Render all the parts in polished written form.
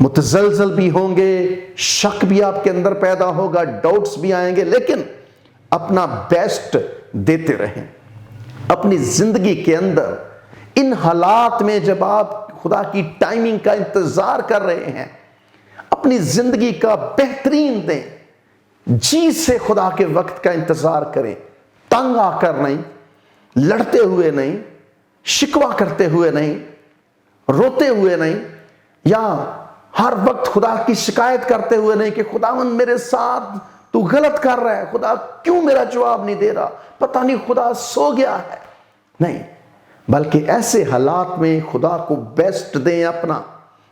متزلزل بھی ہوں گے، شک بھی آپ کے اندر پیدا ہوگا، ڈاؤٹس بھی آئیں گے، لیکن اپنا بیسٹ دیتے رہیں اپنی زندگی کے اندر۔ ان حالات میں جب آپ خدا کی ٹائمنگ کا انتظار کر رہے ہیں، اپنی زندگی کا بہترین دیں، جی سے خدا کے وقت کا انتظار کریں، تنگ آ کر نہیں، لڑتے ہوئے نہیں، شکوہ کرتے ہوئے نہیں، روتے ہوئے نہیں، یا ہر وقت خدا کی شکایت کرتے ہوئے نہیں کہ خداوند میرے ساتھ تو غلط کر رہا ہے، خدا کیوں میرا جواب نہیں دے رہا، پتہ نہیں خدا سو گیا ہے۔ نہیں، بلکہ ایسے حالات میں خدا کو بیسٹ دیں، اپنا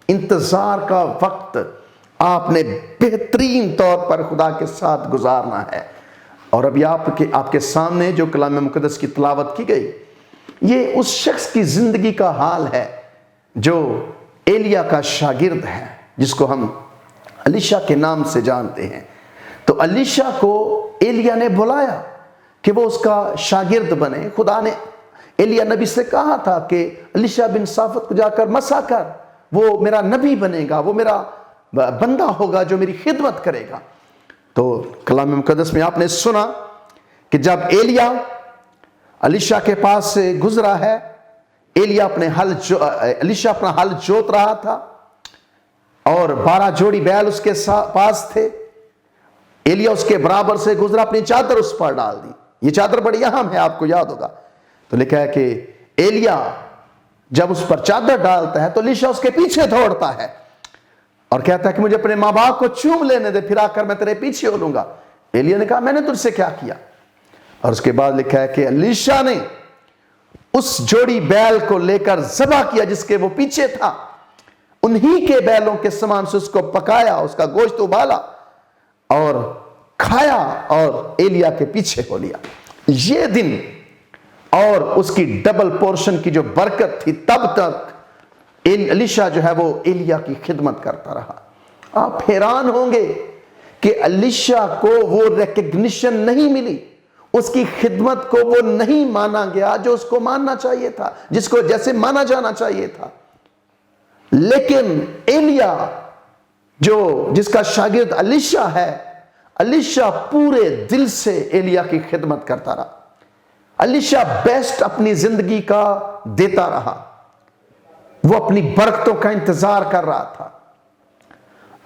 انتظار کا وقت آپ نے بہترین طور پر خدا کے ساتھ گزارنا ہے۔ اور ابھی آپ کے سامنے جو کلام مقدس کی تلاوت کی گئی، یہ اس شخص کی زندگی کا حال ہے جو ایلیا کا شاگرد ہے، جس کو ہم الیشا کے نام سے جانتے ہیں۔ تو الیشا کو ایلیا نے بلایا کہ وہ اس کا شاگرد بنے۔ خدا نے ایلیا نبی سے کہا تھا کہ الیشا بن صافت کو جا کر مسا کر، وہ میرا نبی بنے گا، وہ میرا بندہ ہوگا جو میری خدمت کرے گا۔ تو کلام مقدس میں آپ نے سنا کہ جب ایلیا الیشا کے پاس سے گزرا ہے، الیشا اپنا ہل جوت رہا تھا اور 12 جوڑی بیل اس کے پاس تھے۔ ایلیا اس کے برابر سے گزرا، اپنی چادر اس پر ڈال دی۔ یہ چادر بڑی اہم ہے، آپ کو یاد ہوگا۔ تو لکھا ہے کہ ایلیا جب اس پر چادر ڈالتا ہے تو الیشا اس کے پیچھے دوڑتا ہے اور کہتا ہے کہ مجھے اپنے ماں باپ کو چوم لینے دے، پھر آ کر میں تیرے پیچھے ہو لوں گا۔ ایلیا نے کہا میں نے تجھ سے کیا کیا؟ اور اس کے بعد لکھا ہے کہ الیشا نے اس جوڑی بیل کو لے کر ذبح کیا جس کے وہ پیچھے تھا، انہی کے بیلوں کے سامان سے اس کو پکایا، اس کا گوشت ابالا اور کھایا اور ایلیا کے پیچھے ہو لیا۔ یہ دن اور اس کی ڈبل پورشن کی جو برکت تھی، تب تک الیشا جو ہے وہ ایلیا کی خدمت کرتا رہا۔ آپ حیران ہوں گے کہ الیشا کو وہ ریکگنیشن نہیں ملی، اس کی خدمت کو وہ نہیں مانا گیا جو اس کو ماننا چاہیے تھا، جس کو جیسے مانا جانا چاہیے تھا۔ لیکن ایلیا جس کا شاگرد الیشا ہے، الیشا پورے دل سے ایلیا کی خدمت کرتا رہا۔ الیشا بیسٹ اپنی زندگی کا دیتا رہا، وہ اپنی برکتوں کا انتظار کر رہا تھا۔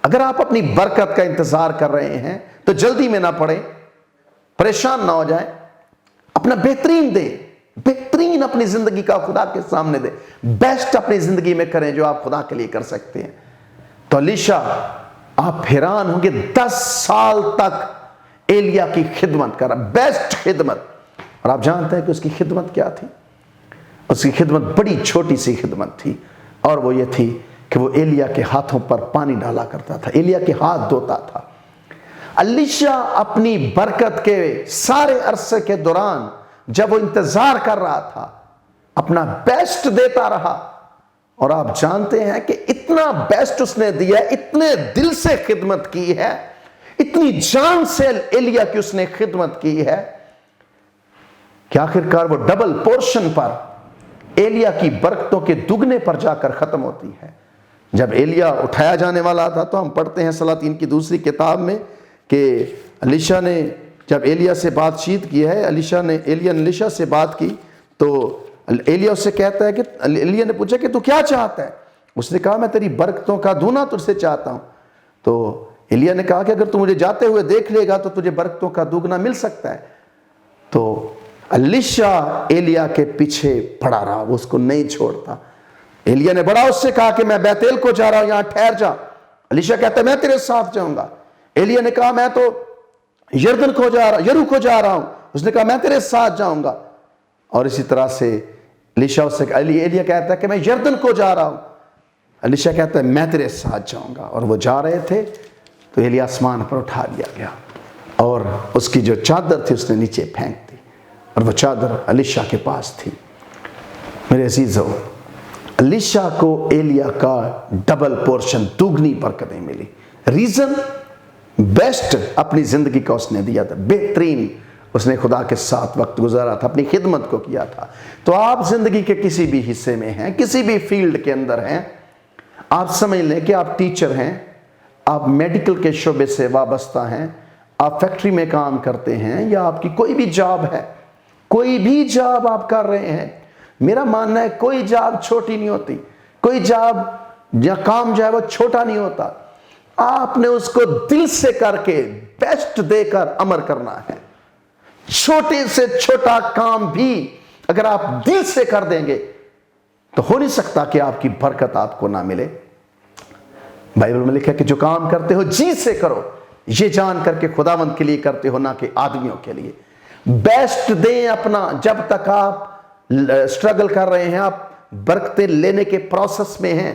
اگر آپ اپنی برکت کا انتظار کر رہے ہیں تو جلدی میں نہ پڑیں، پریشان نہ ہو جائیں، اپنا بہترین دیں، بہترین اپنی زندگی کا خدا کے سامنے دیں، بیسٹ اپنی زندگی میں کریں جو آپ خدا کے لیے کر سکتے ہیں۔ تو الیشا، آپ حیران ہوں گے، 10 سال تک ایلیا کی خدمت کر رہا، بیسٹ خدمت۔ اور آپ جانتے ہیں کہ اس کی خدمت کیا تھی؟ اس کی خدمت بڑی چھوٹی سی خدمت تھی، اور وہ یہ تھی کہ وہ ایلیا کے ہاتھوں پر پانی ڈالا کرتا تھا، ایلیا کے ہاتھ دھوتا تھا۔ الیشا اپنی برکت کے سارے عرصے کے دوران جب وہ انتظار کر رہا تھا، اپنا بیسٹ دیتا رہا۔ اور آپ جانتے ہیں کہ اتنا بیسٹ اس نے دیا، اتنے دل سے خدمت کی ہے، اتنی جان سے ایلیا کی اس نے خدمت کی ہے کہ آخرکار وہ ڈبل پورشن پر، ایلیا کی برکتوں کے دگنے پر جا کر ختم ہوتی ہے۔ جب ایلیا اٹھایا جانے والا تھا تو ہم پڑھتے ہیں سلاطین کی دوسری کتاب میں کہ الیشا نے جب ایلیا سے بات چیت کی ہے، ایلیا نے الیشا سے بات کی تو ایلیا اس سے کہتا ہے کہ ایلیا نے پوچھا کہ تو کیا چاہتا ہے؟ اس نے کہا میں تیری برکتوں کا دونا تجھ سے چاہتا ہوں۔ تو ایلیا نے کہا کہ اگر تو مجھے جاتے ہوئے دیکھ لے گا تو تجھے برکتوں کا دوگنا مل سکتا ہے۔ تو الیشا ایلیا کے پیچھے پڑا رہا، وہ اس کو نہیں چھوڑتا۔ ایلیا نے بڑا اس سے کہا کہ میں بیتیل کو جا رہا ہوں، یہاں ٹھہر جا۔ الیشا کہتا ہے میں تیرے ساتھ جاؤں گا۔ ایلیا نے کہا میں تو یرو کو جا رہا ہوں۔ اس نے کہا میں تیرے ساتھ جاؤں گا۔ اور اسی طرح سے ایلیا کہتا ہے کہ میں یردن کو جا رہا ہوں۔ الیشا کہتا ہے میں تیرے ساتھ جاؤں گا۔ اور وہ جا رہے تھے تو ایلیا آسمان پر اٹھا لیا گیا اور اس کی جو چادر تھی اس نے نیچے پھینک دی، اور وہ چادر الیشا کے پاس تھی۔ میرے عزیزو، الیشا کو ایلیا کا ڈبل پورشن، دوگنی برکتیں ملی۔ ریزن، بیسٹ اپنی زندگی کا اس نے دیا تھا، بہترین اس نے خدا کے ساتھ وقت گزارا تھا، اپنی خدمت کو کیا تھا۔ تو آپ زندگی کے کسی بھی حصے میں ہیں، کسی بھی فیلڈ کے اندر ہیں، آپ سمجھ لیں کہ آپ ٹیچر ہیں، آپ میڈیکل کے شعبے سے وابستہ ہیں، آپ فیکٹری میں کام کرتے ہیں، یا آپ کی کوئی بھی جاب ہے، کوئی بھی جاب آپ کر رہے ہیں، میرا ماننا ہے کوئی جاب چھوٹی نہیں ہوتی، کوئی جاب یا کام جو ہے وہ چھوٹا نہیں ہوتا۔ آپ نے اس کو دل سے کر کے بیسٹ دے کر عمل کرنا ہے۔ چھوٹے سے چھوٹا کام بھی اگر آپ دل سے کر دیں گے تو ہو نہیں سکتا کہ آپ کی برکت آپ کو نہ ملے۔ بائبل میں لکھا ہے کہ جو کام کرتے ہو جی سے کرو، یہ جان کر کے خداوند کے لیے کرتے ہو، نہ کہ آدمیوں کے لیے۔ بیسٹ دیں اپنا، جب تک آپ سٹرگل کر رہے ہیں، آپ برکتیں لینے کے پروسیس میں ہیں،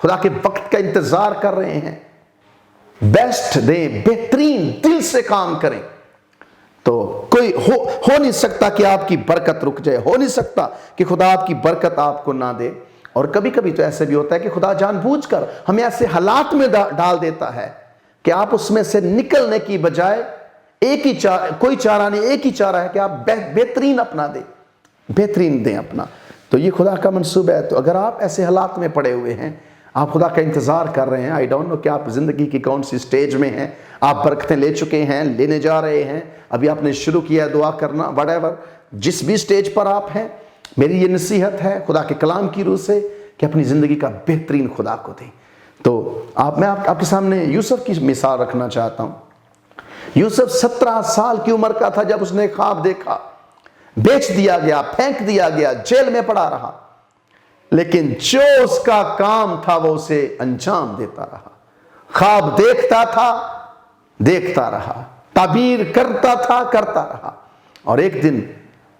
خدا کے وقت کا انتظار کر رہے ہیں، بیسٹ دیں، بہترین دل سے کام کریں، تو کوئی ہو نہیں سکتا کہ آپ کی برکت رک جائے، ہو نہیں سکتا کہ خدا آپ کی برکت آپ کو نہ دے۔ اور کبھی کبھی تو ایسے بھی ہوتا ہے کہ خدا جان بوجھ کر ہمیں ایسے حالات میں ڈال دیتا ہے کہ آپ اس میں سے نکلنے کی بجائے کوئی چارہ نہیں، ایک ہی چارہ ہے کہ آپ بہترین اپنا دیں، بہترین دیں اپنا۔ تو یہ خدا کا منصوبہ ہے۔ تو اگر آپ ایسے حالات میں پڑے ہوئے ہیں، آپ خدا کا انتظار کر رہے ہیں، آئی ڈونٹ نو کہ آپ زندگی کی کون سی سٹیج میں ہیں، آپ برکتیں لے چکے ہیں، لینے جا رہے ہیں، ابھی آپ نے شروع کیا ہے دعا کرنا، وٹ ایور، جس بھی سٹیج پر آپ ہیں، میری یہ نصیحت ہے خدا کے کلام کی روح سے کہ اپنی زندگی کا بہترین خدا کو دیں۔ تو میں آپ کے سامنے یوسف کی مثال رکھنا چاہتا ہوں۔ یوسف 17 سال کی عمر کا تھا جب اس نے خواب دیکھا، بیچ دیا گیا، پھینک دیا گیا، جیل میں پڑا رہا، لیکن جو اس کا کام تھا وہ اسے انجام دیتا رہا۔ خواب دیکھتا تھا، دیکھتا رہا، تعبیر کرتا تھا، کرتا رہا، اور ایک دن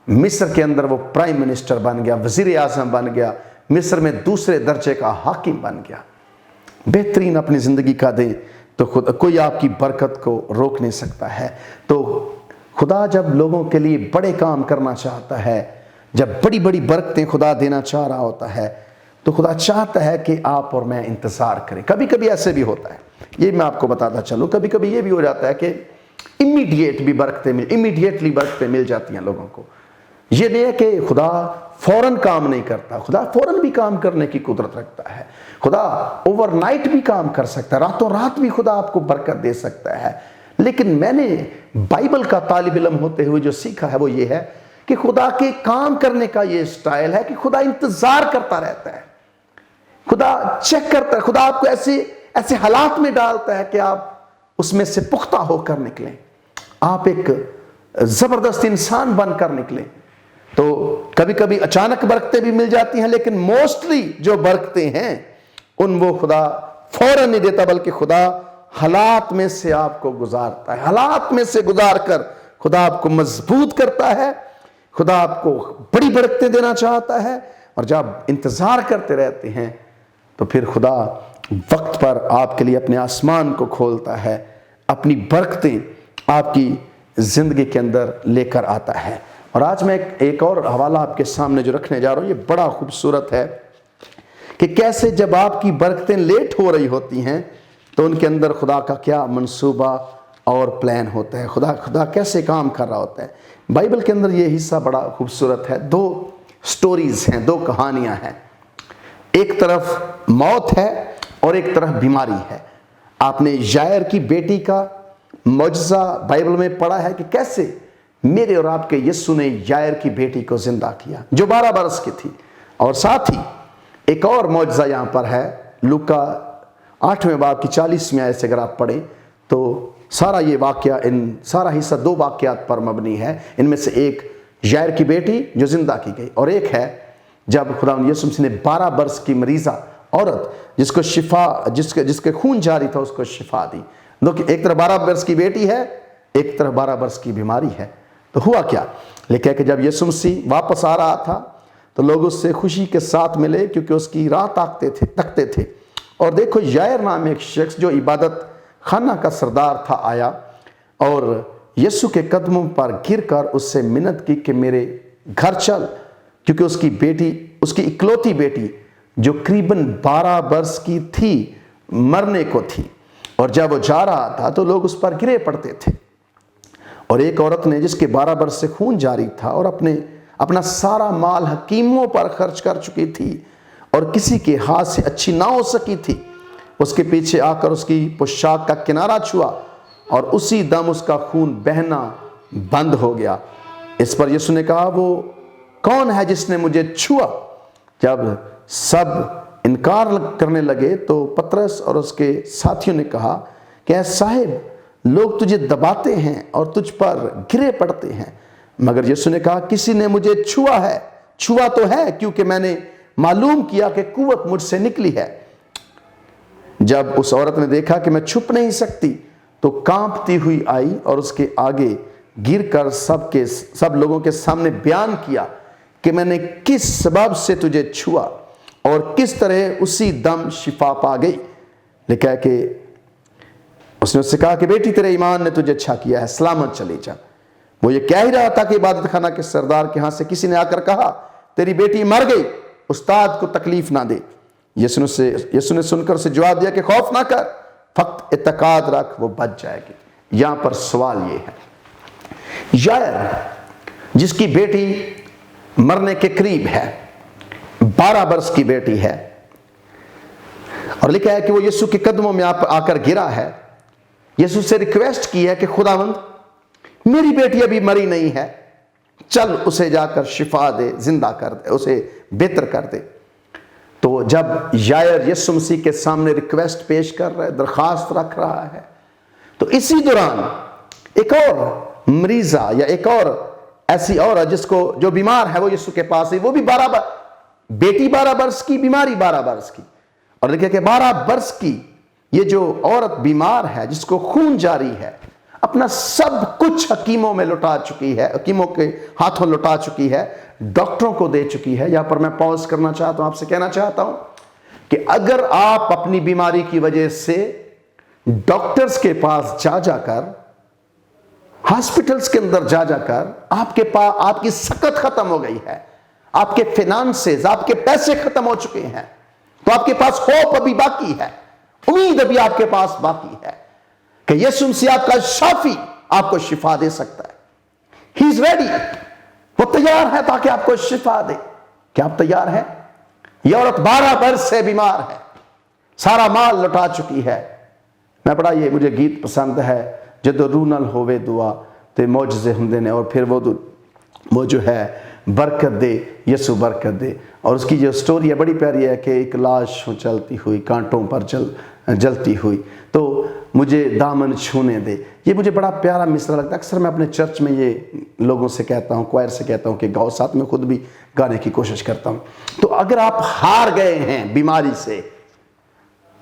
مصر کے اندر وہ پرائم منسٹر بن گیا، وزیر اعظم بن گیا، مصر میں دوسرے درجے کا حاکم بن گیا۔ بہترین اپنی زندگی کا دیں تو کوئی آپ کی برکت کو روک نہیں سکتا ہے۔ تو خدا جب لوگوں کے لیے بڑے کام کرنا چاہتا ہے، جب بڑی بڑی برکتیں خدا دینا چاہ رہا ہوتا ہے، تو خدا چاہتا ہے کہ آپ اور میں انتظار کریں۔ کبھی کبھی ایسے بھی ہوتا ہے، یہ میں آپ کو بتاتا چلوں، کبھی کبھی یہ بھی ہو جاتا ہے کہ امیڈیٹلی برکتیں مل جاتی ہیں لوگوں کو۔ یہ نہیں ہے کہ خدا فوراً کام نہیں کرتا، خدا فوراً بھی کام کرنے کی قدرت رکھتا ہے، خدا اوور نائٹ بھی کام کر سکتا ہے، راتوں رات بھی خدا آپ کو برکت دے سکتا ہے۔ لیکن میں نے بائبل کا طالب علم ہوتے ہوئے جو سیکھا ہے وہ یہ ہے کہ خدا کے کام کرنے کا یہ سٹائل ہے کہ خدا انتظار کرتا رہتا ہے، خدا چیک کرتا ہے، خدا آپ کو ایسے حالات میں ڈالتا ہے کہ آپ اس میں سے پختہ ہو کر نکلیں، آپ ایک زبردست انسان بن کر نکلیں۔ تو کبھی کبھی اچانک برکتیں بھی مل جاتی ہیں، لیکن موسٹلی جو برکتیں ہیں وہ خدا فوراً نہیں دیتا، بلکہ خدا حالات میں سے آپ کو گزارتا ہے، حالات میں سے گزار کر خدا آپ کو مضبوط کرتا ہے، خدا آپ کو بڑی برکتیں دینا چاہتا ہے۔ اور جب انتظار کرتے رہتے ہیں تو پھر خدا وقت پر آپ کے لیے اپنے آسمان کو کھولتا ہے، اپنی برکتیں آپ کی زندگی کے اندر لے کر آتا ہے۔ اور آج میں ایک اور حوالہ آپ کے سامنے جو رکھنے جا رہا ہوں، یہ بڑا خوبصورت ہے کہ کیسے جب آپ کی برکتیں لیٹ ہو رہی ہوتی ہیں تو ان کے اندر خدا کا کیا منصوبہ اور پلان ہوتا ہے، خدا کیسے کام کر رہا ہوتا ہے۔ بائبل کے اندر یہ حصہ بڑا خوبصورت ہے، 2 سٹوریز ہیں، 2 کہانیاں ہیں، ایک طرف موت ہے اور ایک طرف بیماری ہے۔ آپ نے یائر کی بیٹی کا معجزہ بائبل میں پڑھا ہے کہ کیسے میرے اور آپ کے یسوع نے یائر کی بیٹی کو زندہ کیا جو 12 برس کی تھی۔ اور ساتھ ہی ایک اور معجزہ یہاں پر ہے، لوکا 8ویں باب کی 40ویں آیت سے اگر آپ پڑھیں تو سارا یہ واقعہ، سارا حصہ 2 واقعات پر مبنی ہے۔ ان میں سے ایک یائر کی بیٹی جو زندہ کی گئی، اور ایک ہے جب خداوند یسوع مسیح نے 12 برس کی مریضہ عورت جس کے خون جاری تھا اس کو شفا دی۔ ایک طرف 12 برس کی بیٹی ہے، ایک طرف 12 برس کی بیماری ہے۔ تو ہوا کیا؟ لکھا ہے کہ جب یسوع مسیح واپس آ رہا تھا تو لوگ اس سے خوشی کے ساتھ ملے کیونکہ اس کی راہ تکتے تھے۔ اور دیکھو یائر نام ایک شخص جو عبادت خانہ کا سردار تھا آیا اور یسوع کے قدموں پر گر کر اس سے منت کی کہ میرے گھر چل، کیونکہ اس کی اکلوتی بیٹی جو قریباً 12 برس کی تھی مرنے کو تھی، اور جب وہ جا رہا تھا تو لوگ اس پر گرے پڑتے تھے۔ اور ایک عورت نے جس کے 12 برس سے خون جاری تھا اور اپنا سارا مال حکیموں پر خرچ کر چکی تھی، اور کسی کے ہاتھ سے اچھی نہ ہو سکی تھی، اس کے پیچھے آ کر اس کی پوشاک کا کنارہ چھوا اور اسی دم اس کا خون بہنا بند ہو گیا۔ اس پر یسوع نے کہا، وہ کون ہے جس نے مجھے چھوا؟ جب سب انکار کرنے لگے تو پطرس اور اس کے ساتھیوں نے کہا کہ اے صاحب، لوگ تجھے دباتے ہیں اور تجھ پر گرے پڑتے ہیں۔ مگر یسوع نے کہا، کسی نے مجھے چھوا ہے، چھوا تو ہے کیونکہ میں نے معلوم کیا کہ قوت مجھ سے نکلی ہے۔ جب اس عورت نے دیکھا کہ میں چھپ نہیں سکتی تو کانپتی ہوئی آئی اور اس کے آگے گر کر سب لوگوں کے سامنے بیان کیا کہ میں نے کس سبب سے تجھے چھوا اور کس طرح اسی دم شفا پا گئی۔ لکھا ہے کہ اس نے اس سے کہا کہ بیٹی، تیرے ایمان نے تجھے اچھا کیا ہے، سلامت چلی جا۔ وہ یہ کہہ ہی رہا تھا کہ عبادت خانہ کے سردار کے ہاں سے کسی نے آ کر کہا، تیری بیٹی مر گئی، استاد کو تکلیف نہ دے۔ یسوع نے سن کر اسے جواب دیا کہ خوف نہ کر، فقط اعتقاد رکھ، وہ بچ جائے گی۔ یہاں پر سوال یہ ہے، یائر جس کی بیٹی مرنے کے قریب ہے، 12 برس کی بیٹی ہے، اور لکھا ہے کہ وہ یسوع کے قدموں میں آ کر گرا ہے، یسوع سے ریکویسٹ کی ہے کہ خداوند، میری بیٹی ابھی مری نہیں ہے، چل اسے جا کر شفا دے، زندہ کر دے، اسے بہتر کر دے۔ تو جب یائر یسوع مسیح کے سامنے ریکویسٹ پیش کر رہا ہے، درخواست رکھ رہا ہے، تو اسی دوران ایک اور مریضہ یا ایک اور ایسی عورت جو بیمار ہے وہ یسوع کے پاس ہے، وہ بھی بیٹی 12 برس کی، بیماری 12 برس کی، اور لکھا کہ 12 برس کی یہ جو عورت بیمار ہے، جس کو خون جاری ہے، اپنا سب کچھ حکیموں میں لٹا چکی ہے، حکیموں کے ہاتھوں لٹا چکی ہے، ڈاکٹروں کو دے چکی ہے۔ یہاں پر میں پاؤز کرنا چاہتا ہوں، آپ سے کہنا چاہتا ہوں کہ اگر آپ اپنی بیماری کی وجہ سے ڈاکٹرز کے پاس جا کر، ہاسپٹلز کے اندر جا کر آپ کی سکت ختم ہو گئی ہے، آپ کے فینانسز، آپ کے پیسے ختم ہو چکے ہیں، تو آپ کے پاس ہوپ ابھی باقی ہے، امید ابھی آپ کے پاس باقی ہے کہ یسوع مسیح آپ کا شافی آپ کو شفا دے سکتا ہے۔ ہی از ریڈی، وہ تیار ہے تاکہ آپ کو شفا دے۔ کیا آپ تیار ہیں؟ یہ عورت 12 برس سے بیمار ہے، سارا مال لٹا چکی ہے۔ میں پڑھا، یہ مجھے گیت پسند ہے، جدو روح نال ہووے دعا تے معجزے ہوندے نے، اور پھر وہ جو ہے برکت دے، یسوع برکت دے۔ اور اس کی جو سٹوری ہے بڑی پیاری ہے کہ ایک لاش چلتی ہوئی، کانٹوں پر جلتی ہوئی، تو مجھے دامن چھونے دے۔ یہ مجھے بڑا پیارا مصرع لگتا ہے۔ اکثر میں اپنے چرچ میں یہ لوگوں سے کہتا ہوں، کوائر سے کہتا ہوں کہ گاؤ، ساتھ میں خود بھی گانے کی کوشش کرتا ہوں۔ تو اگر آپ ہار گئے ہیں بیماری سے،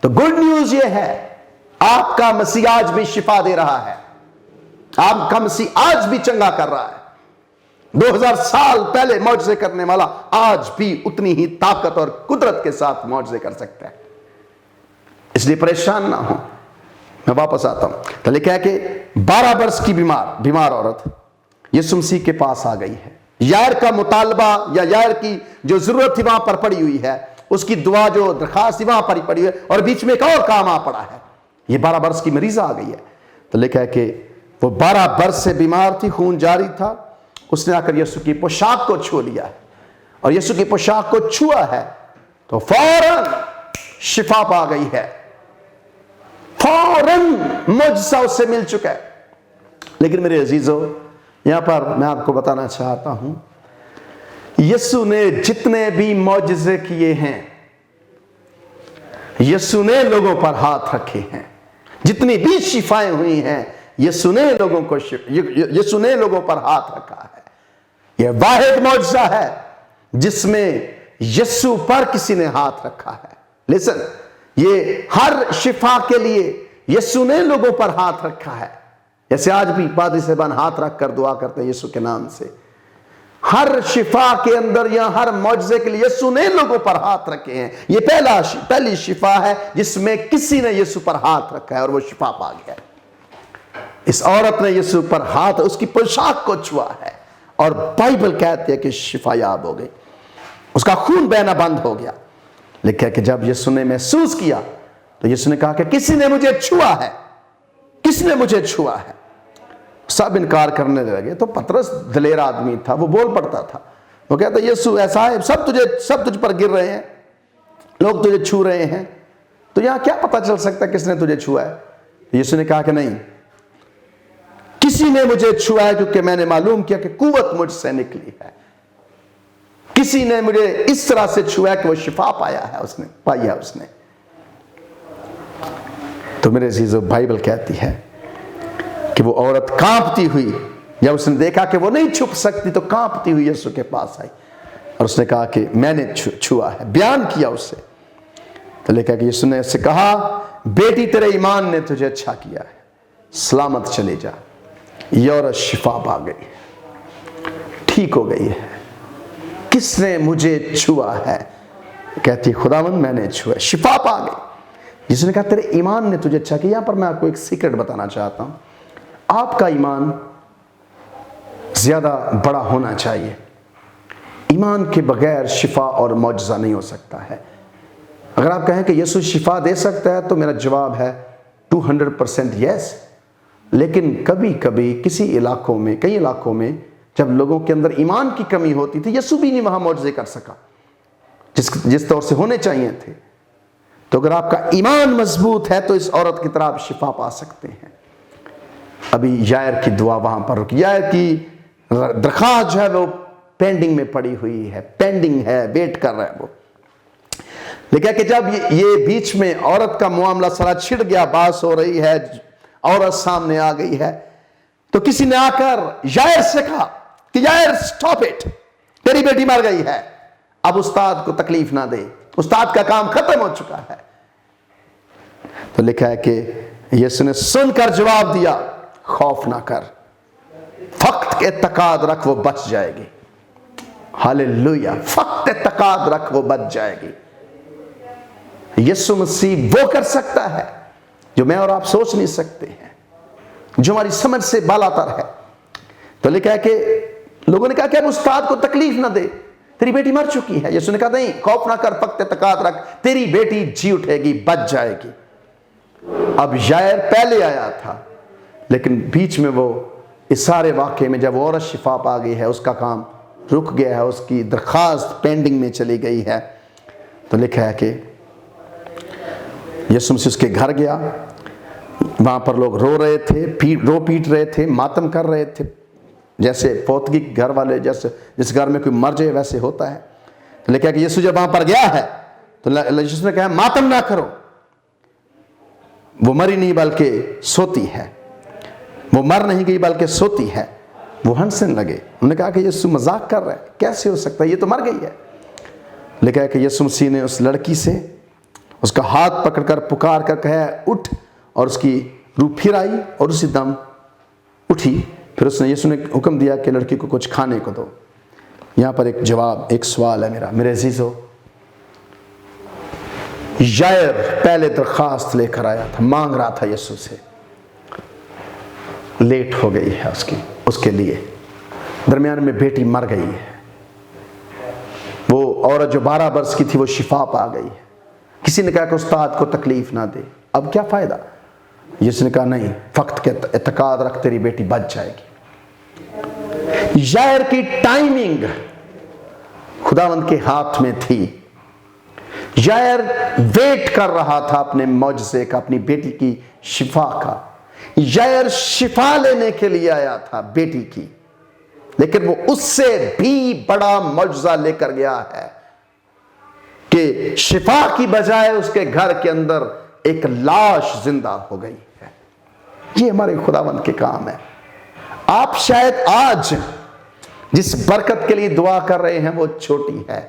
تو گڈ نیوز یہ ہے، آپ کا مسیح آج بھی شفا دے رہا ہے، آپ کا مسیح آج بھی چنگا کر رہا ہے۔ 2000 سال پہلے معجزے کرنے والا آج بھی اتنی ہی طاقت اور قدرت کے ساتھ معجزے کر سکتا ہے، اس لیے پریشان نہ ہو۔ میں واپس آتا ہوں، تو لکھا ہے کہ 12 برس کی بیمار عورت یسوع مسیح کے پاس آ گئی ہے۔ یائر کا مطالبہ یا یائر کی جو ضرورت تھی وہاں پر پڑی ہوئی ہے، اس کی دعا جو درخواست تھی وہاں پر ہی پڑی ہوئی ہے، اور بیچ میں ایک اور کام آ پڑا ہے، یہ 12 برس کی مریضہ آ گئی ہے۔ تو لکھا ہے کہ وہ 12 برس سے بیمار تھی، خون جاری تھا، اس نے آ کر یسوع کی پوشاک کو چھو لیا ہے، اور یسوع کی پوشاک کو چھوا ہے تو فوراً شفا پا گئی ہے، فوراً معجزہ اس سے مل چکا ہے۔ لیکن میرے عزیزو، یہاں پر میں آپ کو بتانا چاہتا ہوں، یسوع نے جتنے بھی معجزے کیے ہیں، یسوع نے لوگوں پر ہاتھ رکھے ہیں، جتنی بھی شفائیں ہوئی ہیں، یسوع نے لوگوں پر ہاتھ رکھا ہے۔ یہ واحد معجزہ ہے جس میں یسوع پر کسی نے ہاتھ رکھا ہے۔ لیسن، یہ ہر شفا کے لیے یسوع نے لوگوں پر ہاتھ رکھا ہے، جیسے آج بھی پادری صاحبان ہاتھ رکھ کر دعا کرتے ہیں یسوع کے نام سے۔ ہر شفا کے اندر یا ہر معجزے کے لیے یسوع نے لوگوں پر ہاتھ رکھے ہیں۔ یہ پہلی شفا ہے جس میں کسی نے یسوع پر ہاتھ رکھا ہے اور وہ شفا پا گیا۔ اس عورت نے یسوع پر ہاتھ، اس کی پوشاک کو چھوا ہے، اور بائبل کہتی ہے کہ شفا یاب ہو گئی، اس کا خون بہنا بند ہو گیا۔ لکھا ہے کہ جب یسوع نے محسوس کیا تو یسوع نے کہا کہ کسی نے مجھے چھوا ہے، کس نے مجھے چھوا ہے؟ سب انکار کرنے لگے۔ تو پطرس دلیر آدمی تھا، وہ بول پڑتا تھا، وہ کہتا یسوع ایسا ہے، سب تجھ پر گر رہے ہیں، لوگ تجھے چھو رہے ہیں، تو یہاں کیا پتہ چل سکتا ہے کس نے تجھے چھوا ہے؟ یسوع نے کہا کہ نہیں، کسی نے مجھے چھوا ہے کیونکہ میں نے معلوم کیا کہ قوت مجھ سے نکلی ہے. کسی نے مجھے اس طرح سے چھوا ہے کہ وہ شفا پائی ہے اس نے. تو میرے عزیزو، بائبل کہتی ہے کہ وہ عورت کانپتی ہوئی، جب اس نے دیکھا کہ وہ نہیں چھپ سکتی تو کانپتی ہوئی یسوع کے پاس آئی اور اس نے کہا کہ میں نے چھوا ہے، بیان کیا اس سے. تو لکھا کہ یسوع نے اس سے کہا، بیٹی تیرے ایمان نے تجھے اچھا کیا ہے، سلامت چلے جا. یہ عورت شفا پا گئی، ٹھیک ہو گئی ہے. کس نے مجھے چھوا ہے؟ کہتی خداوند میں نے چھوا، شفا پا گئی. جس نے کہا تیرے ایمان نے تجھے اچھا کیا. یہاں پر میں آپ کو ایک سیکرٹ بتانا چاہتا ہوں. آپ کا ایمان زیادہ بڑا ہونا چاہیے. ایمان کے بغیر شفا اور معجزہ نہیں ہو سکتا ہے. اگر آپ کہیں کہ یسوع شفا دے سکتا ہے تو میرا جواب ہے 200% یس. لیکن کبھی کبھی کئی علاقوں میں جب لوگوں کے اندر ایمان کی کمی ہوتی تھی، یسوع بھی نہیں وہاں معجزے کر سکا جس طور سے ہونے چاہیے تھے. تو اگر آپ کا ایمان مضبوط ہے تو اس عورت کی طرح آپ شفا پا سکتے ہیں. ابھی یائر کی دعا وہاں پر رکی. یائر کی درخواست جو ہے وہ پینڈنگ میں پڑی ہوئی ہے، پینڈنگ ہے، ویٹ کر رہا ہے وہ. لیکن کہ جب یہ بیچ میں عورت کا معاملہ سارا چھڑ گیا، بات ہو رہی ہے، عورت سامنے آ گئی ہے، تو کسی نے آ کر یائر سے کہا کہ یائر سٹاپ اٹ، تیری بیٹی مر گئی ہے، اب استاد کو تکلیف نہ دے، استاد کا کام ختم ہو چکا ہے. تو لکھا ہے کہ یسوع نے سن کر جواب دیا، خوف نہ کر، فقط اعتقاد رکھ، وہ بچ جائے گی. ہاللیلویہ. فقط اعتقاد رکھ، وہ بچ جائے گی. یسوع مسیح وہ کر سکتا ہے جو میں اور آپ سوچ نہیں سکتے ہیں، جو ہماری سمجھ سے بالاتر ہے. تو لکھا ہے کہ لوگوں نے کہا کہ اب استاد کو تکلیف نہ دے، تیری بیٹی مر چکی ہے. یسوع نے کہا نہیں، خوف نہ کر، فقط اعتقاد رکھ، تیری بیٹی جی اٹھے گی، بچ جائے گی. اب یائر پہلے آیا تھا، لیکن بیچ میں وہ اس سارے واقعے میں جب وہ عورت شفا پا گئی ہے، اس کا کام رک گیا ہے، اس کی درخواست پینڈنگ میں چلی گئی ہے. تو لکھا ہے کہ یسوع مسیح اس کے گھر گیا. وہاں پر لوگ رو رہے تھے، پیٹ رہے تھے، ماتم کر رہے تھے، جیسے پوتگی گھر والے جس گھر میں کوئی مر جائے ویسے ہوتا ہے. تو لکھا ہے کہ یسوع جب وہاں پر گیا ہے تو یسوع نے کہا ماتم نہ کرو، وہ مری نہیں بلکہ سوتی ہے. وہ مر نہیں گئی بلکہ سوتی ہے. وہ ہنسنے لگے. انہوں نے کہا کہ یسوع مذاق کر رہا ہے، کیسے ہو سکتا ہے، یہ تو مر گئی ہے. لکھا ہے کہ یسوع مسیح نے اس لڑکی سے اس کا ہاتھ پکڑ کر پکار کر کہا اٹھ، اور اس کی روح پھر آئی اور اسی دم اٹھی. پھر یسوع نے حکم دیا کہ لڑکی کو کچھ کھانے کو دو. یہاں پر ایک سوال ہے میرے عزیزو. یائر پہلے درخواست لے کر آیا تھا، مانگ رہا تھا یسوع سے، لیٹ ہو گئی ہے اس کے لیے. درمیان میں بیٹی مر گئی ہے. وہ عورت جو 12 برس کی تھی وہ شفا پا گئی ہے. کسی نے کہا کہ استاد کو تکلیف نہ دے، اب کیا فائدہ. یسوع نے کہا نہیں، فقط اعتقاد رکھ، تیری بیٹی بچ جائے گی. یائر کی ٹائمنگ خداوند کے ہاتھ میں تھی. یائر ویٹ کر رہا تھا اپنے معجزے کا، اپنی بیٹی کی شفا کا. یائر شفا لینے کے لیے آیا تھا بیٹی کی، لیکن وہ اس سے بھی بڑا معجزہ لے کر گیا ہے کہ شفا کی بجائے اس کے گھر کے اندر ایک لاش زندہ ہو گئی ہے. یہ ہمارے خداوند کے کام ہے. آپ شاید آج جس برکت کے لیے دعا کر رہے ہیں وہ چھوٹی ہے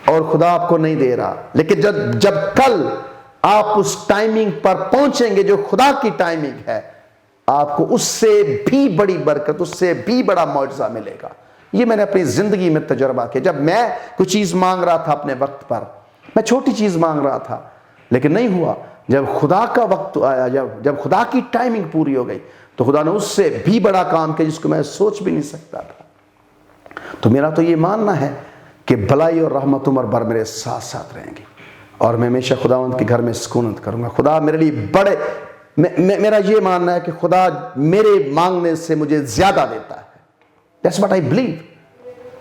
اور خدا آپ کو نہیں دے رہا، لیکن جب کل آپ اس ٹائمنگ پر پہنچیں گے جو خدا کی ٹائمنگ ہے، آپ کو اس سے بھی بڑی برکت، اس سے بھی بڑا معجزہ ملے گا. یہ میں نے اپنی زندگی میں تجربہ کیا. جب میں کوئی چیز مانگ رہا تھا اپنے وقت پر، میں چھوٹی چیز مانگ رہا تھا لیکن نہیں ہوا. جب خدا کا وقت آیا، جب خدا کی ٹائمنگ پوری ہو گئی تو خدا نے اس سے بھی بڑا کام کیا جس کو میں سوچ بھی نہیں سکتا تھا. تو میرا تو یہ ماننا ہے کہ بھلائی اور رحمت عمر بھر میرے ساتھ ساتھ رہیں گی اور میں ہمیشہ خداوند کے گھر میں سکونت کروں گا. خدا میرے لیے میرا یہ ماننا ہے کہ خدا میرے مانگنے سے مجھے زیادہ دیتا ہے. That's what I believe.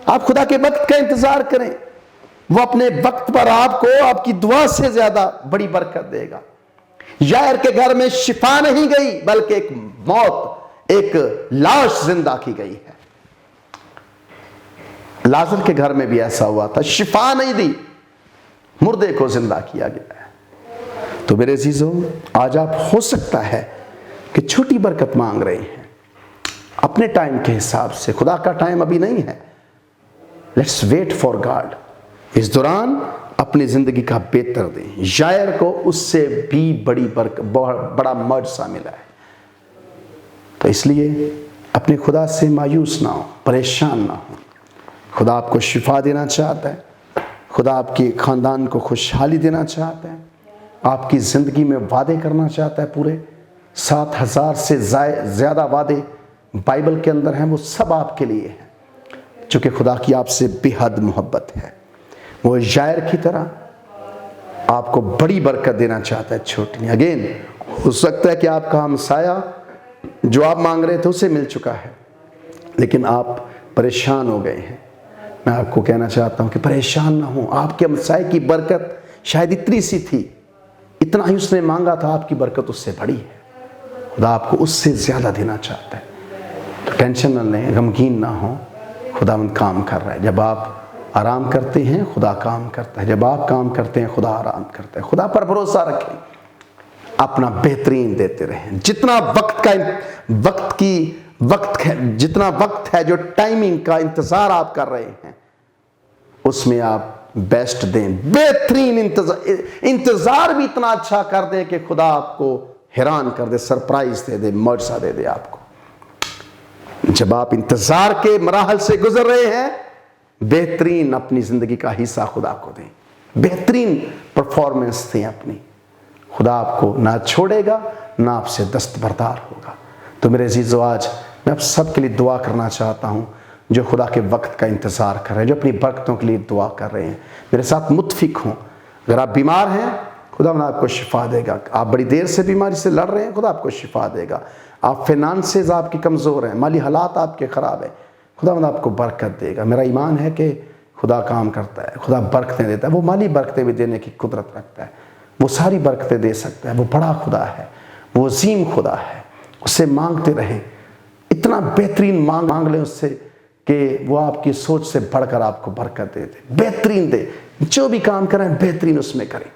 آپ خدا کے وقت کا انتظار کریں. وہ اپنے وقت پر آپ کو آپ کی دعا سے زیادہ بڑی برکت دے گا۔ یائر کے گھر میں شفا نہیں گئی بلکہ ایک موت، ایک لاش زندہ کی گئی ہے۔ لازر کے گھر میں بھی ایسا ہوا تھا، شفا نہیں دی، مردے کو زندہ کیا گیا ہے۔ تو میرے عزیزوں، آج آپ ہو سکتا ہے کہ چھوٹی برکت مانگ رہے ہیں اپنے ٹائم کے حساب سے، خدا کا ٹائم ابھی نہیں ہے۔ Let's wait for God. اس دوران اپنی زندگی کا بہتر دیں۔ یائر کو اس سے بھی بڑی بڑا معجزہ ملا ہے۔ تو اس لیے اپنے خدا سے مایوس نہ ہو، پریشان نہ ہو۔ خدا آپ کو شفا دینا چاہتا ہے، خدا آپ کے خاندان کو خوشحالی دینا چاہتا ہے، آپ کی زندگی میں وعدے کرنا چاہتا ہے۔ پورے 7,000 سے زیادہ وعدے بائبل کے اندر ہیں، وہ سب آپ کے لیے ہیں، چونکہ خدا کی آپ سے بے حد محبت ہے۔ وہ یائر کی طرح آپ کو بڑی برکت دینا چاہتا ہے، چھوٹی نہیں۔ اگین ہو سکتا ہے کہ آپ کا ہمسایہ جو آپ مانگ رہے تھے اسے مل چکا ہے، لیکن آپ پریشان ہو گئے ہیں۔ میں آپ کو کہنا چاہتا ہوں کہ پریشان نہ ہوں۔ آپ کے ہمسائے کی برکت شاید اتنی سی تھی، اتنا ہی اس نے مانگا تھا، آپ کی برکت اس سے بڑی ہے۔ خدا آپ کو اس سے زیادہ دینا چاہتا ہے۔ تو ٹینشن نہ لیں، غمگین نہ ہوں، خداوند کام کر رہا ہے۔ جب آپ آرام کرتے ہیں خدا کام کرتا ہے، جب آپ کام کرتے ہیں خدا آرام کرتا ہے۔ خدا پر بھروسہ رکھیں، اپنا بہترین دیتے رہیں۔ جتنا جتنا وقت ہے جو ٹائمنگ کا انتظار آپ کر رہے ہیں، اس میں آپ بیسٹ دیں، بہترین انتظار بھی اتنا اچھا کر دیں کہ خدا آپ کو حیران کر دے، سرپرائز دے دے، معجزہ دے دے آپ کو۔ جب آپ انتظار کے مراحل سے گزر رہے ہیں، بہترین اپنی زندگی کا حصہ خدا کو دیں، بہترین پرفارمنس دیں اپنی۔ خدا آپ کو نہ چھوڑے گا، نہ آپ سے دستبردار ہوگا۔ تو میرے عزیزو، آج میں آپ سب کے لیے دعا کرنا چاہتا ہوں جو خدا کے وقت کا انتظار کر رہے ہیں، جو اپنی برکتوں کے لیے دعا کر رہے ہیں، میرے ساتھ متفق ہوں۔ اگر آپ بیمار ہیں، خدا آپ کو شفا دے گا۔ آپ بڑی دیر سے بیماری سے لڑ رہے ہیں، خدا آپ کو شفا دے گا۔ آپ فائنانسز آپ کی کمزور ہیں، مالی حالات آپ کے خراب ہیں، خدا آپ کو برکت دے گا۔ میرا ایمان ہے کہ خدا کام کرتا ہے، خدا برکتیں دیتا ہے۔ وہ مالی برکتیں بھی دینے کی قدرت رکھتا ہے، وہ ساری برکتیں دے سکتا ہے۔ وہ بڑا خدا ہے، وہ عظیم خدا ہے۔ اس سے مانگتے رہیں، اتنا بہترین مانگ لیں اس سے کہ وہ آپ کی سوچ سے بڑھ کر آپ کو برکت دے دے، بہترین دے۔ جو بھی کام کریں بہترین اس میں کریں۔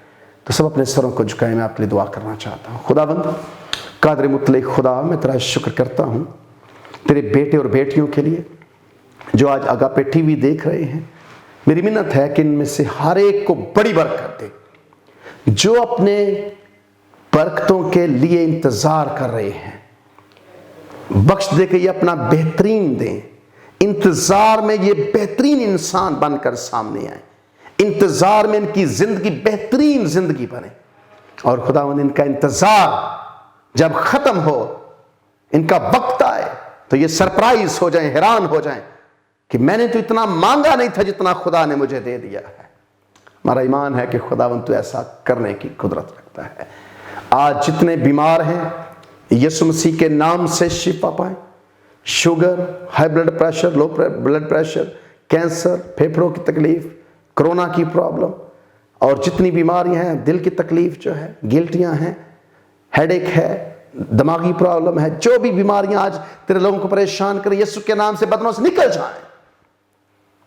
تو سب اپنے سروں کو جھکائیں، میں آپ کے لیے دعا کرنا چاہتا ہوں۔ خداوند قادر مطلق خدا، میں تیرا شکر کرتا ہوں تیرے بیٹے اور بیٹیوں کے لیے جو آج اگاپے ٹی وی دیکھ رہے ہیں۔ میری منت ہے کہ ان میں سے ہر ایک کو بڑی برکت دے، جو اپنے برکتوں کے لیے انتظار کر رہے ہیں، بخش دے کہ یہ اپنا بہترین دیں، انتظار میں یہ بہترین انسان بن کر سامنے آئیں، انتظار میں ان کی زندگی بہترین زندگی بنے، اور خداوند ان کا انتظار جب ختم ہو، ان کا وقت آئے تو یہ سرپرائز ہو جائیں، حیران ہو جائیں کہ میں نے تو اتنا مانگا نہیں تھا جتنا خدا نے مجھے دے دیا ہے۔ ہمارا ایمان ہے کہ خداوند تو ایسا کرنے کی قدرت رکھتا ہے۔ آج جتنے بیمار ہیں یسوع مسیح کے نام سے شفا پائیں۔ Sugar, high blood pressure, low blood pressure, cancer, پھیپھڑوں کی تکلیف، کرونا کی پرابلم، اور جتنی بیماریاں ہیں، دل کی تکلیف جو ہے، گلٹیاں ہیں، ہیڈ ایک ہے، دماغی پرابلم ہے، جو بھی بیماریاں آج تیرے لوگوں کو پریشان کریں، یسوع کے نام سے بدنوں سے نکل جائیں،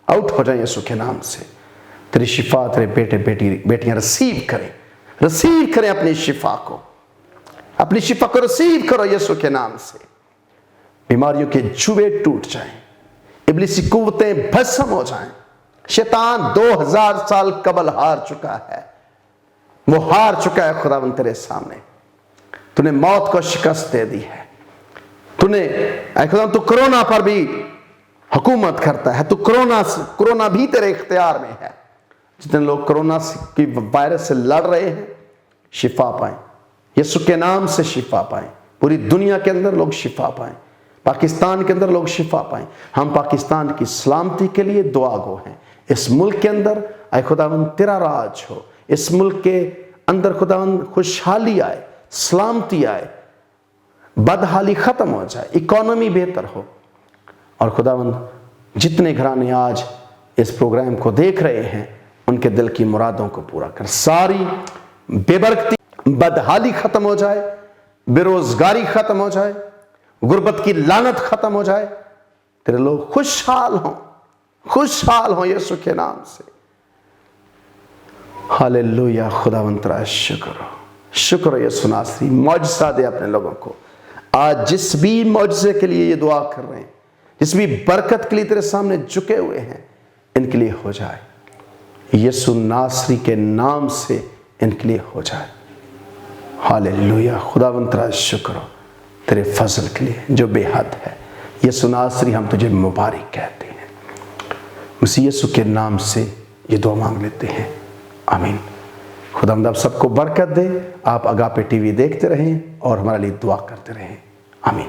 آؤٹ ہو جائیں یسوع کے نام سے۔ تیری شفا تیرے بیٹے بیٹیاں رسیو کریں اپنی شفا کو، اپنی شفا کو رسیو کرو یسوع کے نام سے۔ بیماریوں کے جوئے ٹوٹ جائیں، ابلیسی قوتیں بھسم ہو جائیں۔ شیطان 2000 سال قبل ہار چکا ہے، وہ ہار چکا ہے خداوند تیرے سامنے۔ تو نے موت کو شکست دے دی ہے، تو نے اے خداوند تو کرونا پر بھی حکومت کرتا ہے، تو کرونا بھی تیرے اختیار میں ہے۔ جتنے لوگ کرونا کی وائرس سے لڑ رہے ہیں، شفا پائیں، یسوع کے نام سے شفا پائیں۔ پوری دنیا کے اندر لوگ شفا پائیں، پاکستان کے اندر لوگ شفا پائیں۔ ہم پاکستان کی سلامتی کے لیے دعا گو ہیں۔ اس ملک کے اندر اے خداوند تیرا راج ہو، اس ملک کے اندر خداوند خوشحالی آئے، سلامتی آئے، بدحالی ختم ہو جائے، اکانومی بہتر ہو۔ اور خداوند جتنے گھرانے آج اس پروگرام کو دیکھ رہے ہیں، ان ان کے دل کی مرادوں کو پورا کر، ساری بے برکتی بدحالی ختم ہو جائے، بے روزگاری ختم ہو جائے، غربت کی لعنت ختم ہو جائے، تیرے لوگ خوشحال ہوں یسوع کے نام سے۔ ہاللویا، خداوند تیرا شکر ہو یسوع ناصری، معجزہ دے اپنے لوگوں کو۔ آج جس بھی معجزے کے لیے یہ دعا کر رہے ہیں، جس بھی برکت کے لیے تیرے سامنے جھکے ہوئے ہیں، ان کے لیے ہو جائے، یسوع ناصری کے نام سے ان کے لیے ہو جائے۔ ہاللویا، خداوند تیرا شکر ہو تیرے فضل کے لیے جو بے حد ہے۔ یسوع ناصری، ہم تجھے مبارک کہتے ہیں، مسیح یسوع کے نام سے یہ دعا مانگ لیتے ہیں، آمین۔ خداوند آپ سب کو برکت دے۔ آپ اگاپے ٹی وی دیکھتے رہیں اور ہمارے لیے دعا کرتے رہیں، آمین۔